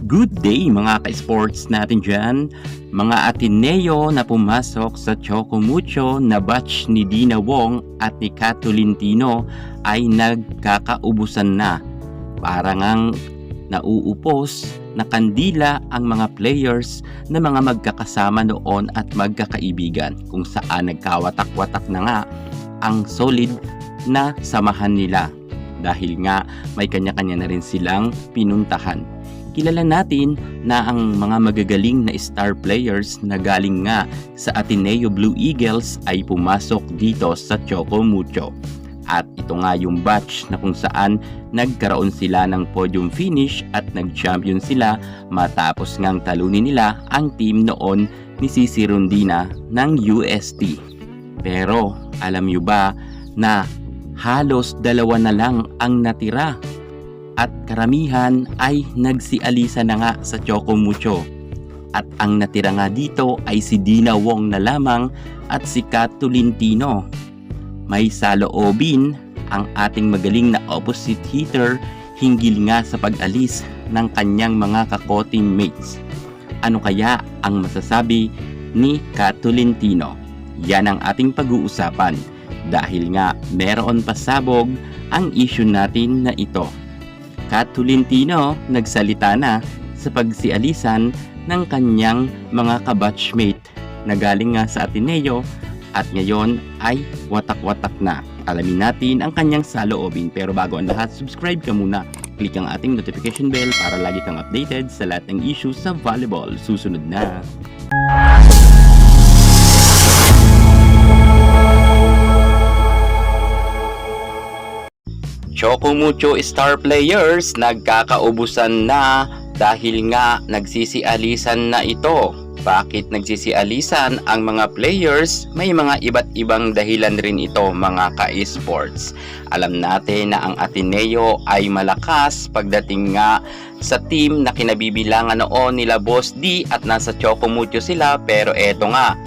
Good day mga ka-sports natin dyan. Mga Ateneo na pumasok sa Choco Mucho na batch ni Dina Wong at ni Kat Tolentino ay nagkakaubusan na. Parang ang nauupos na kandila ang mga players na mga magkakasama noon at magkakaibigan, kung saan nagkawatak-watak na nga ang solid na samahan nila dahil nga may kanya-kanya na rin silang pinuntahan. Kilala natin na ang mga magagaling na star players na galing nga sa Ateneo Blue Eagles ay pumasok dito sa Choco Mucho. At ito nga yung batch na kung saan nagkaroon sila ng podium finish at nag-champion sila matapos ngang talunin nila ang team noon ni Cici Rondina ng UST. Pero alam nyo ba na halos dalawa na lang ang natira? At karamihan ay nagsialisa na nga sa Choco Mucho. At ang natira nga dito ay si Dina Wong na lamang at si Kat Tolentino. May saloobin ang ating magaling na opposite hitter hinggil nga sa pag-alis ng kanyang mga kako-teammates. Ano kaya ang masasabi ni Kat Tolentino? Yan ang ating pag-uusapan dahil nga meron pasabog ang issue natin na ito. Kat Tolentino nagsalita na sa pagsialisan ng kanyang mga kabatchmate na galing nga sa Ateneo at ngayon ay watak-watak na. Alamin natin ang kanyang saloobin, pero bago ang lahat, subscribe ka muna. Click ang ating notification bell para lagi kang updated sa lahat ng issues sa volleyball. Susunod na. Choco Mucho star players nagkakaubusan na dahil nga nagsisialisan na ito. Bakit nagsisialisan ang mga players? May mga iba't ibang dahilan rin ito mga ka-esports. Alam natin na ang Ateneo ay malakas pagdating nga sa team na kinabibilangan noon nila Boss D at nasa Choco Mucho sila, pero eto nga,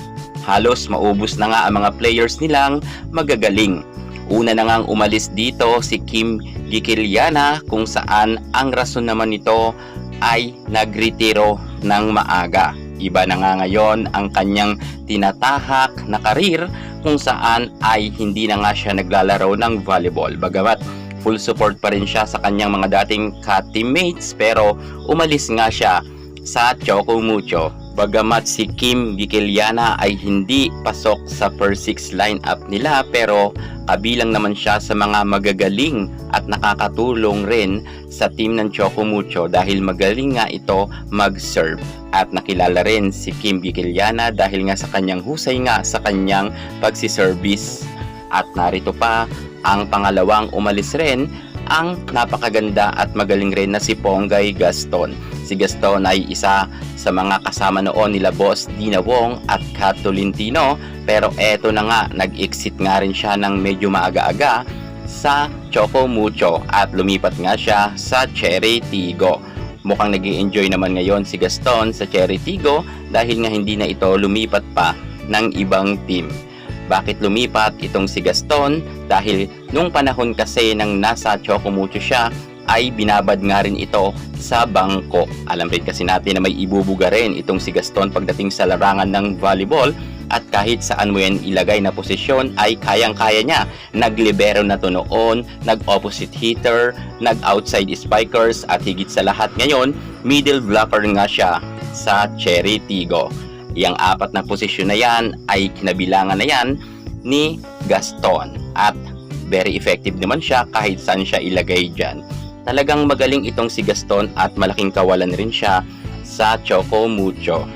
halos maubos na nga ang mga players nilang magagaling. Una na ngang umalis dito si Kim Gikiliana, kung saan ang rason naman nito ay nagretiro ng maaga. Iba na nga ngayon ang kanyang tinatahak na karir, kung saan ay hindi na nga siya naglalaro ng volleyball. Bagamat full support pa rin siya sa kanyang mga dating ka-teammates, pero umalis nga siya sa Choco Mucho. Bagamat si Kim Gikiliana ay hindi pasok sa first 6 lineup nila, pero kabilang naman siya sa mga magagaling at nakakatulong rin sa team ng Choco Mucho dahil magaling nga ito mag-serve. At nakilala rin si Kim Gikiliana dahil nga sa kanyang husay nga sa kanyang pagsiservice. At narito pa ang pangalawang umalis rin, ang napakaganda at magaling rin na si Ponggay Gaston. Si Gaston ay isa sa mga kasama noon nila Boss Dina Wong at Kat Tolentino, pero eto na nga, nag-exit nga rin siya ng medyo maaga-aga sa Choco Mucho at lumipat nga siya sa Cherry Tigo. Mukhang nag-i-enjoy naman ngayon si Gaston sa Cherry Tigo dahil nga hindi na ito lumipat pa ng ibang team. Bakit lumipat itong si Gaston? Dahil nung panahon kasi nang nasa Choco Mucho siya ay binabad nga rin ito sa bangko. Alam rin kasi natin na may ibubuga rin itong si Gaston pagdating sa larangan ng volleyball, at kahit saan mo yan ilagay na posisyon ay kayang-kaya niya. Naglibero na to noon, nag-opposite hitter, nag-outside spikers, at higit sa lahat ngayon, middle blocker nga siya sa Cherry Tigo. Yang apat na posisyon na yan ay kinabilangan na yan ni Gaston at very effective naman siya kahit saan siya ilagay dyan. Talagang magaling itong si Gaston at malaking kawalan rin siya sa Choco Mucho.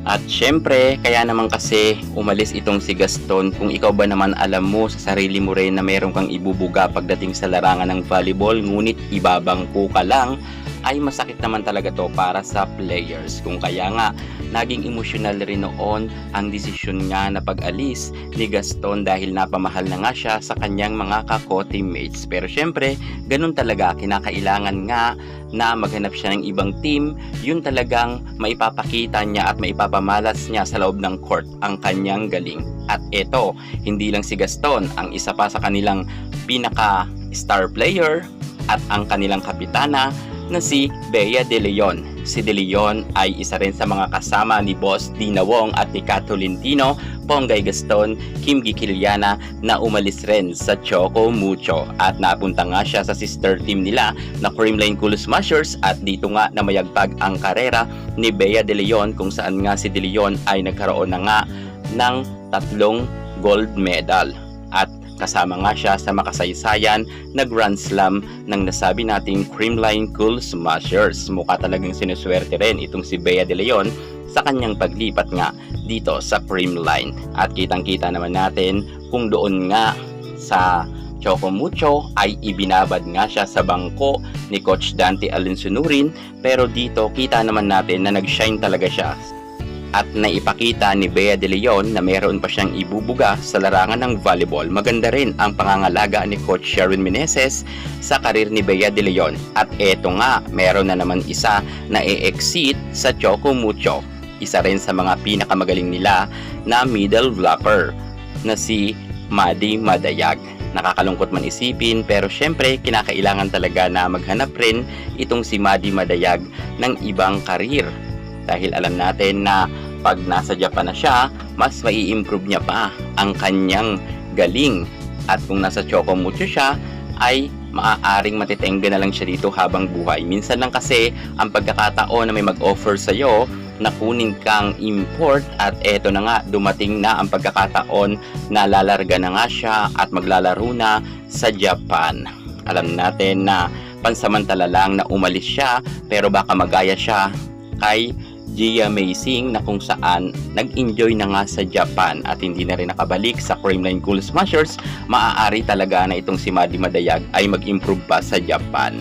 At syempre, kaya naman kasi umalis itong si Gaston. Kung ikaw ba naman alam mo sa sarili mo rin na meron kang ibubuga pagdating sa larangan ng volleyball, ngunit ibabangko ka lang, ay masakit naman talaga to para sa players. Kung kaya nga, naging emotional rin noon ang desisyon nga na pag-alis ni Gaston dahil napamahal na nga siya sa kanyang mga kako-teammates. Pero syempre, ganun talaga, kinakailangan nga na maghanap siya ng ibang team, yun talagang maipapakita niya at maipapamalas niya sa loob ng court ang kanyang galing. At eto, hindi lang si Gaston, ang isa pa sa kanilang pinaka-star player at ang kanilang kapitana na si Bea De Leon. Si De Leon ay isa rin sa mga kasama ni Boss Dina Wong at ni Kat Tolentino, Ponggay Gaston, Kim Gikiliana na umalis rin sa Choco Mucho at napunta nga siya sa sister team nila na Creamline Cool Smashers at dito nga na mayagpag ang karera ni Bea De Leon kung saan nga si De Leon ay nagkaroon na nga ng 3 gold medal at kasama nga siya sa makasaysayan na Grand Slam ng nasabi nating Creamline Cool Smashers. Mukha talagang sinuswerte rin itong si Bea De Leon sa kanyang paglipat nga dito sa Creamline. At kitang-kita naman natin kung doon nga sa Choco Mucho ay ibinabad nga siya sa bangko ni Coach Dante Alensunurin, pero dito kita naman natin na nag-shine talaga siya at naipakita ni Bea De Leon na meron pa siyang ibubuga sa larangan ng volleyball. Maganda rin ang pangangalaga ni Coach Sharon Meneses sa karir ni Bea De Leon. At eto nga, meron na naman isa na e-exit sa Choco Mucho. Isa rin sa mga pinakamagaling nila na middle blocker na si Maddie Madayag. Nakakalungkot man isipin pero syempre kinakailangan talaga na maghanap rin itong si Maddie Madayag ng ibang karir. Dahil alam natin na pag nasa Japan na siya, mas mai-improve niya pa ang kanyang galing. At kung nasa Choco Mucho siya, ay maaaring matitengga na lang siya dito habang buhay. Minsan lang kasi ang pagkakataon na may mag-offer sa'yo na kunin kang import at eto na nga, dumating na ang pagkakataon na lalarga na nga siya at maglalaro na sa Japan. Alam natin na pansamantala lang na umalis siya pero baka magaya siya kay Gia Maysing na kung saan nag-enjoy na nga sa Japan at hindi na rin nakabalik sa Creamline Cool Smashers. Maaari talaga na itong si Maddie Madayag ay mag-improve pa sa Japan.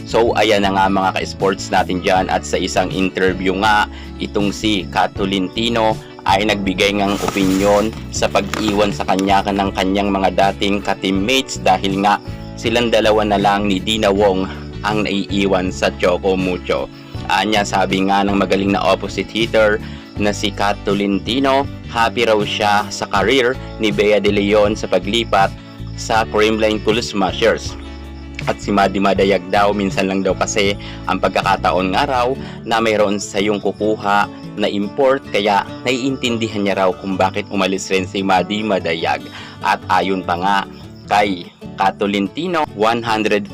So ayan na nga mga ka-sports natin dyan, at sa isang interview nga itong si Kat Tolentino ay nagbigay ng opinyon sa pag-iwan sa kanya ng kanyang mga dating ka-teammates dahil nga silang dalawa na lang ni Dina Wong ang naiiwan sa Choco Mucho. Anya, sabi nga ng magaling na opposite hitter na si Kat Tolentino, happy raw siya sa career ni Bea De Leon sa paglipat sa Creamline Cool Smashers. At si Maddie Madayag daw, minsan lang daw kasi ang pagkakataon nga raw na mayroon sa yung kukuha na import, kaya naiintindihan niya raw kung bakit umalis rin si Maddie Madayag. At ayon pa nga kay Kat Tolentino, 100%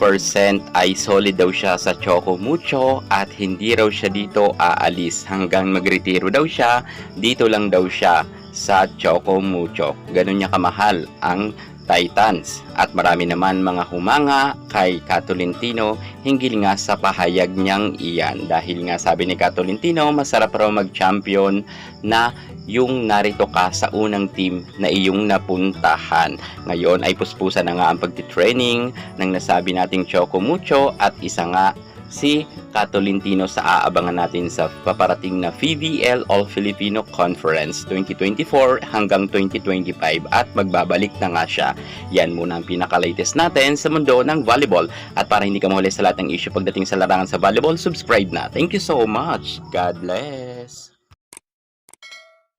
ay solid daw siya sa Choco Mucho at hindi raw siya dito aalis hanggang magretiro daw siya. Dito lang daw siya sa Choco Mucho. Ganun niya kamahal ang Titans. At marami naman mga humanga kay Kat Tolentino hinggil nga sa pahayag niyang iyan. Dahil nga sabi ni Kat Tolentino, masarap raw mag-champion na yung narito ka sa unang team na iyong napuntahan. Ngayon ay puspusan na nga ang pagtitraining ng nasabi nating Choco Mucho at isa nga si Kat Tolentino sa aabangan natin sa paparating na PVL All Filipino Conference 2024 hanggang 2025 at magbabalik na nga siya. Yan muna ang pinaka-latest natin sa mundo ng volleyball. At para hindi ka mahuli sa lahat ng issue pagdating sa larangan sa volleyball, subscribe na. Thank you so much. God bless.